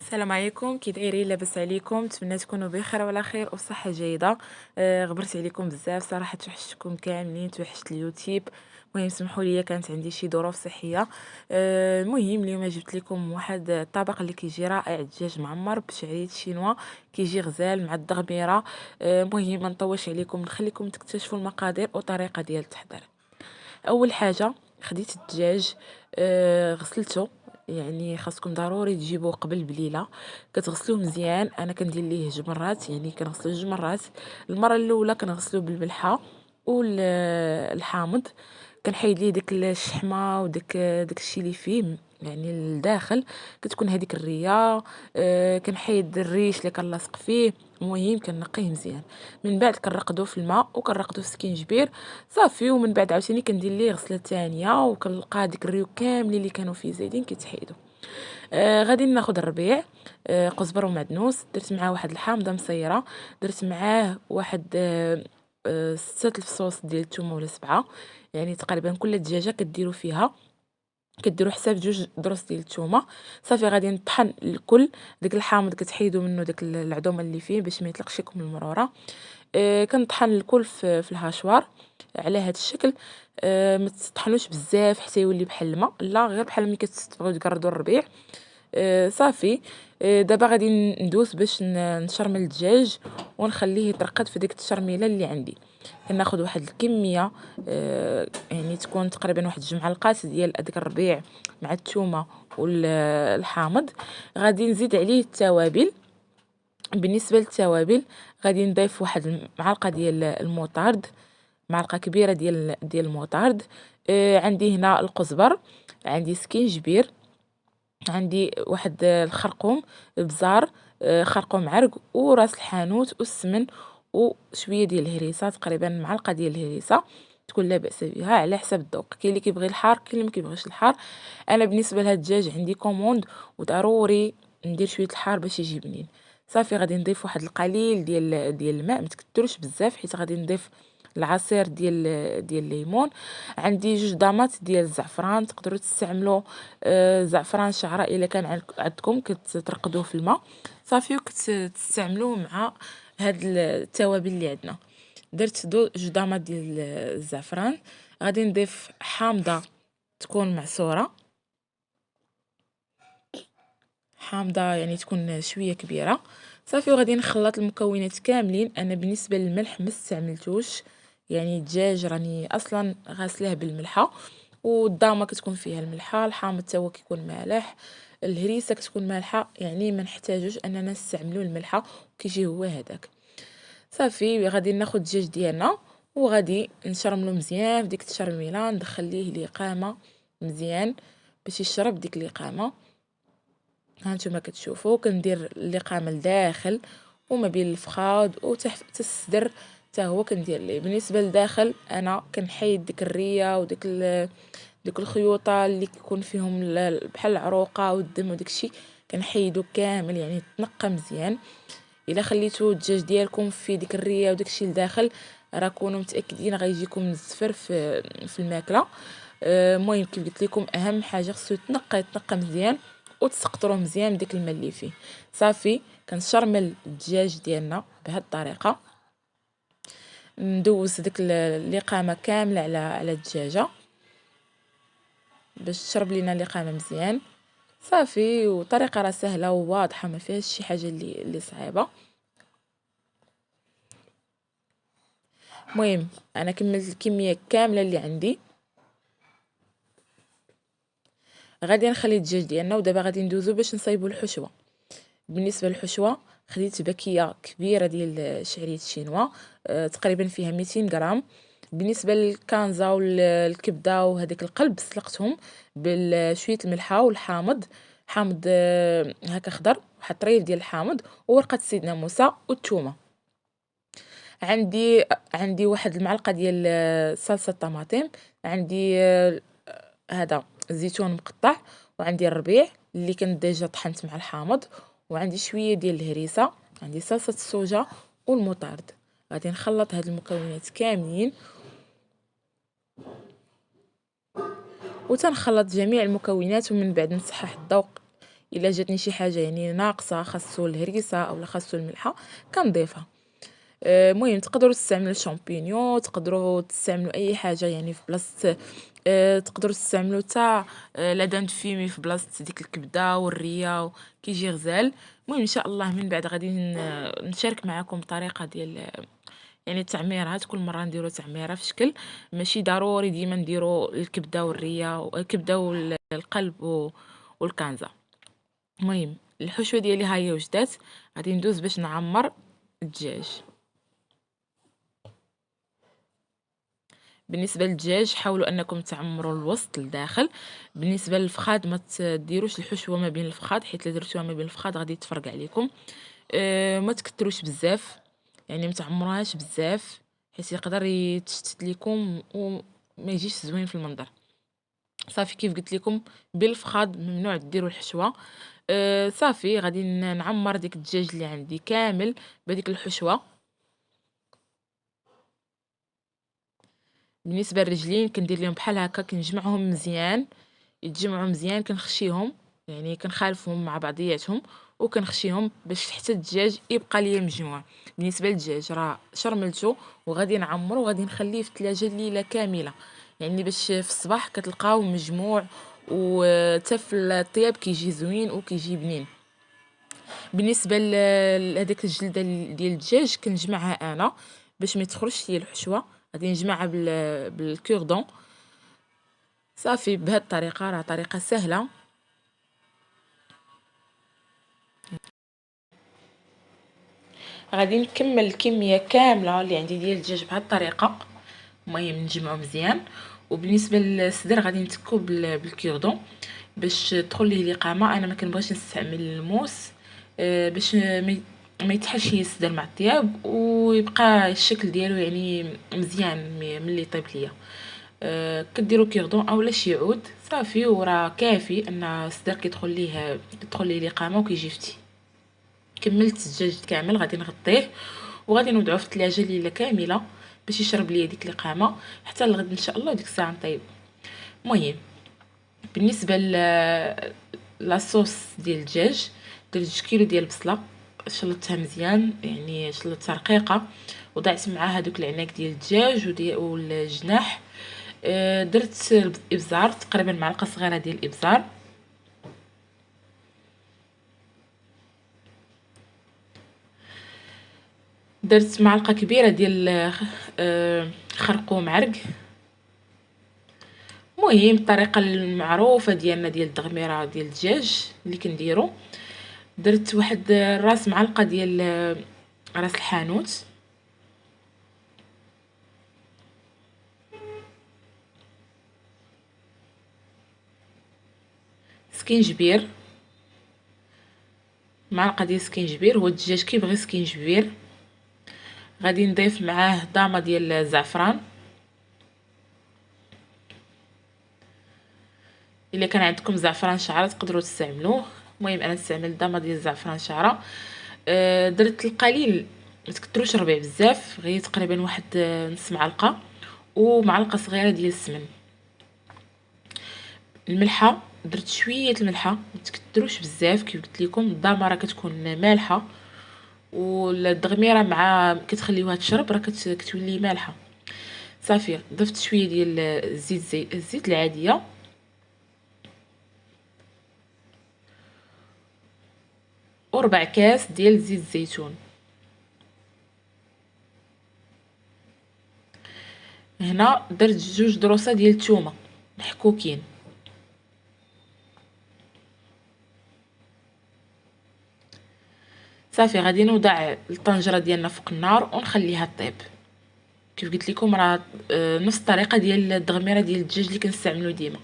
السلام عليكم، كي دايرين؟ لاباس عليكم؟ نتمنى تكونوا بخير وعلى خير وصحه جيده. غبرت عليكم بزاف صراحه، توحشتكم كاملين، توحشت اليوتيوب. المهم سمحوا لي، كانت عندي شي ظروف صحيه. المهم اليوم جبت لكم واحد الطبق اللي كيجي رائع، دجاج معمر بشعريه شينوا. كيجي غزال مع الدغبيره. المهم ما نطولش عليكم، نخليكم تكتشفوا المقادير والطريقه ديال التحضير. اول حاجه خديت الدجاج، غسلته. يعني خاصكم ضروري تجيبوه قبل بليله، كتغسلوه مزيان. انا كندير ليه جمرات، يعني كنغسلو جمرات. المره الاولى كنغسلو بالملحه والحامض، كنحيد ليه داك الشحمه وداك الشيء اللي فيه، يعني الداخل كتكون هذيك الريه. كنحيد الريش اللي كنلاصق فيه. المهم كنقيه مزيان، من بعد كنرقدو في الماء وكنرقدو في سكينجبير صافي. ومن بعد عاوتاني كندير ليه غسله ثانيه، وكنلقى ديك الريو كاملين اللي كانوا فيه زايدين كيتحيدوا. غادي ناخذ الربيع، قزبر ومعدنوس، درت معاه واحد الحامضه مصيره، درت معاه واحد 6 الفصوص ديال الثومه ولا 7. يعني تقريبا كل دجاجه كديروا فيها، كديروا حساب 2 دروس ديال الثومه. صافي غادي نطحن الكل. داك الحامض كتحيدوا منه داك العظومه اللي فيه باش ما يطلقش لكم المراره. كنطحن الكل في الهاشوار على هذا الشكل. ما تطحنوش بزاف حتى يولي بحال الماء، لا غير بحال ملي كتبغيو تقردوا الربيع. صافي. دابا غادي ندوز باش نشرمل الدجاج ونخليه يترقد في ديك التشرميله اللي عندي. كناخذ واحد الكميه، يعني تكون تقريبا واحد 2 معلقات ديال داك الربيع مع الثومه والحامض. غادي نزيد عليه التوابل. بالنسبه للتوابل غادي نضيف واحد المعلقه ديال الموطارد، معلقه كبيره ديال الموطارد. عندي هنا القزبر، عندي سكينجبير، عندي واحد الخرقوم، البزار، خرقوم عرق وراس الحانوت والسمن وشويه ديال الهريسه، تقريبا معلقه ديال الهريسه تكون لا باس بها على حسب الذوق. كاين اللي كيبغي الحار، كاين اللي ما كيبغيش الحار. انا بالنسبه لهاد الدجاج عندي كوموند وضروري ندير شويه الحار باش يجي بنين. صافي غادي نضيف واحد القليل ديال الماء، ما تكثروش بزاف حيت غادي نضيف العصير ديال الليمون. عندي 2 ضامات ديال الزعفران، تقدروا تستعملوا زعفران شعره الا كان عندكم، كترقدوه في الماء صافي وكتستعملوه مع هاد التوابل اللي عندنا. درت 2 ضامات ديال الزعفران. غادي نضيف حامضه تكون معصوره، حامضه يعني تكون شويه كبيره. صافي وغادي نخلط المكونات كاملين. انا بالنسبه للملح ما استعملتوش، يعني الدجاج راني اصلا غاسلاه بالملحه، والضامه كتكون فيها الملحه، الحامض حتى هو كيكون مالح، الهريسه كتكون مالحه، يعني ما نحتاجوش اننا نستعملوا الملحه وكيجي هو هذاك. صافي غادي ناخذ الدجاج ديالنا وغادي نشرملو مزيان في ديك التشرميله، ندخل ليه لقامه مزيان باش يشرب ديك اللقامه. هانتوما كتشوفوا كندير اللقامه لداخل وما بين الفخاد وتحت الصدر حتى هو كندير ليه. بالنسبه لداخل انا كنحيد ديك الريه وديك ديك الخيوطه اللي كيكون فيهم بحال العروقه والدم وداك الشيء، كنحيدو كامل يعني تنقى مزيان. الا خليتو الدجاج ديالكم في ديك الريه وداك الشيء لداخل، راه كونوا متاكدين غيجيكم الزفر في الماكله. المهم كيف قلت لكم اهم حاجه خصو يتنقى مزيان وتسقطروه مزيان بديك الماء اللي فيه. صافي كنشرمل الدجاج ديالنا بهذه الطريقه، ندوز ديك اللقامه كامله على الدجاجه باش تشرب لينا اللقامه مزيان. صافي وطريقه راه سهله وواضحه، ما فيهاش شي حاجه اللي صعيبه. المهم انا كملت الكميه كامله اللي عندي. غادي نخلي الدجاج ديالنا ودابا غادي ندوزو باش نصايبو الحشوه. بالنسبه للحشوه خديت باكيه كبيره ديال شعريه الشينوا، تقريبا فيها 200 غرام. بالنسبه للكانزا والكبده وهذيك القلب سلقتهم بشويه الملحه والحامض، حامض هكا خضر، واحد طريف ديال الحامض وورقه سيدنا موسى والثومه. عندي واحد المعلقه ديال صلصه طماطم، عندي هذا الزيتون مقطع، وعندي الربيع اللي كنت ديجا طحنت مع الحامض، وعندي شويه ديال الهريسه، عندي صلصه الصوجا والمطارد. غادي نخلط هاد المكونات كاملين وتنخلط جميع المكونات، ومن بعد نصحح الذوق الا جاتني شي حاجه يعني ناقصه خاصو الهريسه اولا خاصو الملحه كنضيفها. المهم تقدروا تستعملوا الشامبينيون، تقدروا تستعملوا اي حاجه يعني في بلاصه. تقدروا تستعملوا حتى لا دان فيمي في بلاصه ديك الكبده والريه كيجي غزال. المهم ان شاء الله من بعد غادي نشارك معكم الطريقه ديال يعني التعميرات. كل مره نديرو تعميره في شكل، ماشي ضروري ديما نديرو الكبده والريه والكبده والقلب والكانزا. المهم الحشوه ديالي ها هي وجدات، غادي ندوز باش نعمر الدجاج. بالنسبه للدجاج حاولوا انكم تعمروا الوسط لداخل. بالنسبه للفخاد ما تديروش الحشوه ما بين الفخاد، حيت الا درتوها ما بين الفخاد غادي تفرق عليكم. ما تكتروش بزاف، يعني ما تعمروهاش بزاف حيت يقدر يتشتت لكم وما يجيش زوين في المنظر. صافي كيف قلت لكم بالفخاد ممنوع ديروا الحشوه. صافي غادي نعمر ديك الدجاج اللي عندي كامل بهذيك الحشوه. بالنسبه للرجلين كندير لهم بحال هكا، كنجمعهم مزيان، يتجمعوا مزيان، كنخشيهم يعني كنخالفهم مع بعضياتهم وكنخشيهم باش حتى الدجاج يبقى ليا مجموع. بالنسبه للدجاج راه شرملته وغادي نعمرو وغادي نخليه في الثلاجه ليله كامله، يعني باش في الصباح كتلقاو مجموع وحتى في الطياب كيجي زوين وكيجي بنين. بالنسبه لهداك الجلده ديال الدجاج كنجمعها انا باش ما تخرجش ليا الحشوه، غادي نجمعها بالكوردون. صافي بهذه الطريقه، راه طريقه سهله. غادي نكمل الكميه كامله اللي عندي ديال الدجاج بهذه الطريقه. المهم نجمعو مزيان. وبالنسبه للصدر غادي نتكو بالكوردون باش تدخل ليه الاقامه. انا ما كنبغيش نستعمل الموس باش ما يتحلش ليا الصدر مع الطياب ويبقى الشكل ديالو يعني مزيان ملي يطيب ليا. كديروا كيردون اولا شي عود صافي وراه كافي ان الصدر كيدخل ليه الاقامه وكيجي فتي. كملت الدجاج كامل غادي نغطيه وغادي نوضعوه في الثلاجه ليله كامله باش يشرب ليا ديك الاقامه حتى الغد ان شاء الله ديك الساعه نطيب. المهم بالنسبه لاصوص ديال الدجاج درت 2 كيلو ديال البصله، شلطتها مزيان يعني شلطتها رقيقه، وضعت معاها دوك العناك ديال الدجاج والجناح. درت الابزار تقريبا معلقه صغيره ديال الابزار. درت معلقه كبيره ديال خرقوم عرق. المهم الطريقه المعروفه ديالنا ديال التغميره ديال الدجاج اللي كنديرو. درت واحد راس معلقه ديال راس الحانوت، سكينجبير، معلقه ديال سكينجبير، هو الدجاج كيبغي سكينجبير. غادي نضيف معاه ضامه ديال الزعفران، الا كان عندكم زعفران شعره تقدروا تستعملوه. المهم انا نستعمل ضامه ديال الزعفران شعره. درت القليل، ما تكثروش ربيع بزاف، غير تقريبا واحد نص معلقه، ومعلقه صغيره ديال السمن. الملحه درت شويه الملحه، ما تكثروش بزاف كيف قلت لكم، الضامه راه كتكون مالحه والدغميره مع كتخليوها تشرب راه كتولي مالحه. صافي ضفت شويه ديال الزيت العاديه، وربع كاس ديال زيت الزيتون. هنا درت 2 دروسه ديال الثومه محكوكين. صافي غادي نوضع الطنجره ديالنا فوق النار ونخليها طيب. كيف قلت لكم راه نفس الطريقه ديال التغميره ديال الدجاج اللي كنستعملو ديما.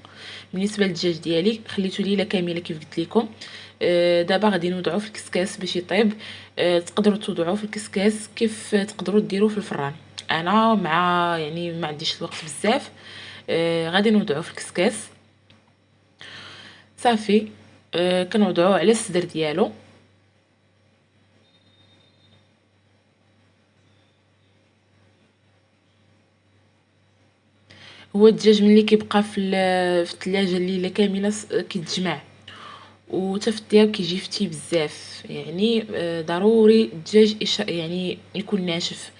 بالنسبه للدجاج ديالي خليته ليله كامله كيف قلت لكم. دابا غادي نوضعوه في الكسكاس باش يطيب. تقدروا توضعوه في الكسكاس كيف تقدروا ديروه في الفران. انا مع يعني ما عنديش الوقت بزاف، غادي نوضعوه في الكسكاس. صافي كنوضعوه على الصدر ديالو. هو الدجاج ملي كيبقى في الثلاجه الليله كامله كيتجمع وتفت ديالو كيجي فتي بزاف، يعني ضروري الدجاج يعني يكون ناشف،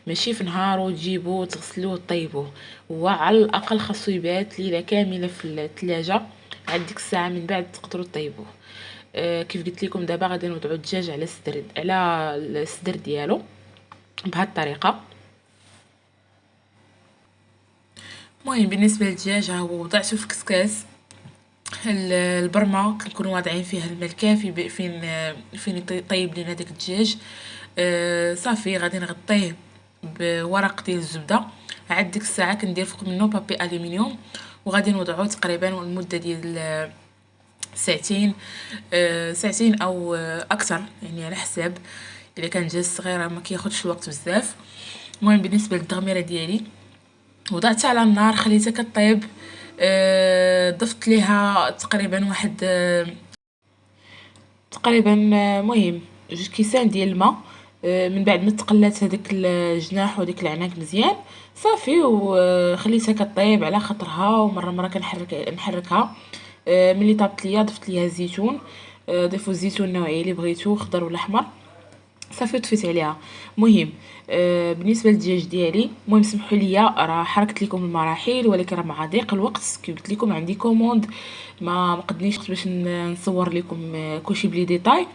ماشي في نهار تجيبوه تغسلوه وطيبوه. هو على الاقل خاصو يبات ليله كامله في الثلاجه، عاد ديك الساعه من بعد تقدروا طيبوه. كيف قلت لكم دابا غادي نوضعوا الدجاج على الصدر ديالو بهذه الطريقه. المهم بالنسبه للدجاج ها هو وضعته في كسكاس. البرمه كنكونوا واضعين فيها الماء الكافي فين يطيب لينا داك الدجاج. صافي غادي نغطيه بورق ديال الزبده، عاد ديك الساعه كندير فوق منه بابي الومنيوم، وغادي نوضعوه تقريبا المده ديال ساعتين، ساعتين او اكثر، يعني على حساب الا كان دجاج صغير ما كياخدش الوقت بزاف. المهم بالنسبه للتغميره ديالي وضعتها على النار خليتها كطيب. ضفت ليها تقريبا واحد تقريبا مهم 2 كيسان ديال الماء. من بعد ما تقلات هذاك الجناح وديك العناك مزيان صافي، وخليتها كطيب على خاطرها، ومره مره نحركها. ملي طابت ليا ضفت ليها الزيتون. ضيفوا الزيتون النوعيه اللي بغيتو، خضر ولا احمر، صافي طفيت عليها. مهم بالنسبه للدجاج ديالي، المهم سمحوا لي راه حركت لكم المراحل، ولكن راه مع ضيق الوقت كيف قلت لكم عندي كوموند ما مقدنيش وقت باش نصور لكم كلشي بلي ديتاي.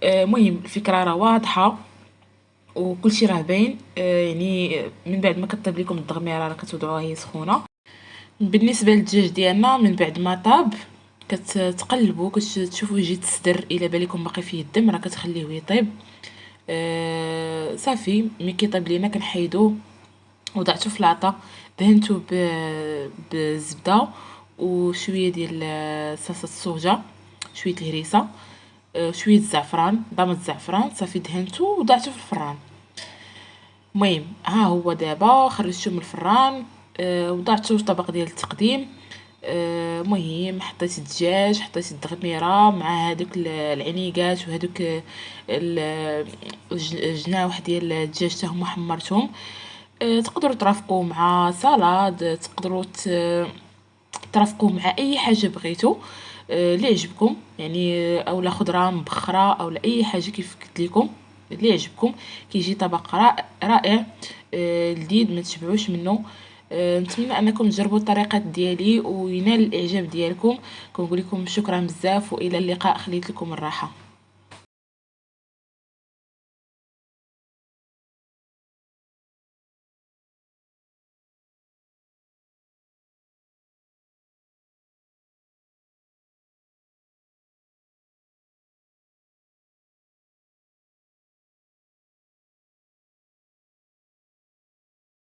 مهم الفكره راه واضحه وكلشي راه باين. يعني من بعد ما كطيب لكم الدغميره راه كتوضعوها هي سخونه. بالنسبه للدجاج ديالنا من بعد ما طاب كتقلبوا كتشوفوا يجي تصدر، الا بالكم باقي فيه الدم راه كتخليه يطيب. صافي ملي كيطيب لينا كنحيدوه، وضعته في العطا، دهنته بالزبده وشويه ديال صلصه الصوجه، شويه الهريسه، شويه الزعفران، ضامن الزعفران، صافي دهنته وضعته في الفران. المهم ها هو دابا خرجته من الفران. وضعته في طبق ديال التقديم. مهم حطيت الدجاج، حطيت الدغميره مع هذوك العنيقات وهذوك الجناح ديال الدجاج حتى هما حمرتهم. تقدروا ترافقوا مع سلطه، تقدروا ترافقوا مع اي حاجه بغيتو اللي يعجبكم، يعني اولا خضره مبخره اولا اي حاجه كيف قلت لكم اللي يعجبكم. كيجي طبق رائع لذيذ ما تشبعوش منه. نتمنى انكم تجربوا الطريقات ديالي وينال الاعجاب ديالكم. كنقول لكم شكرا بزاف والى اللقاء، خليت لكم الراحه.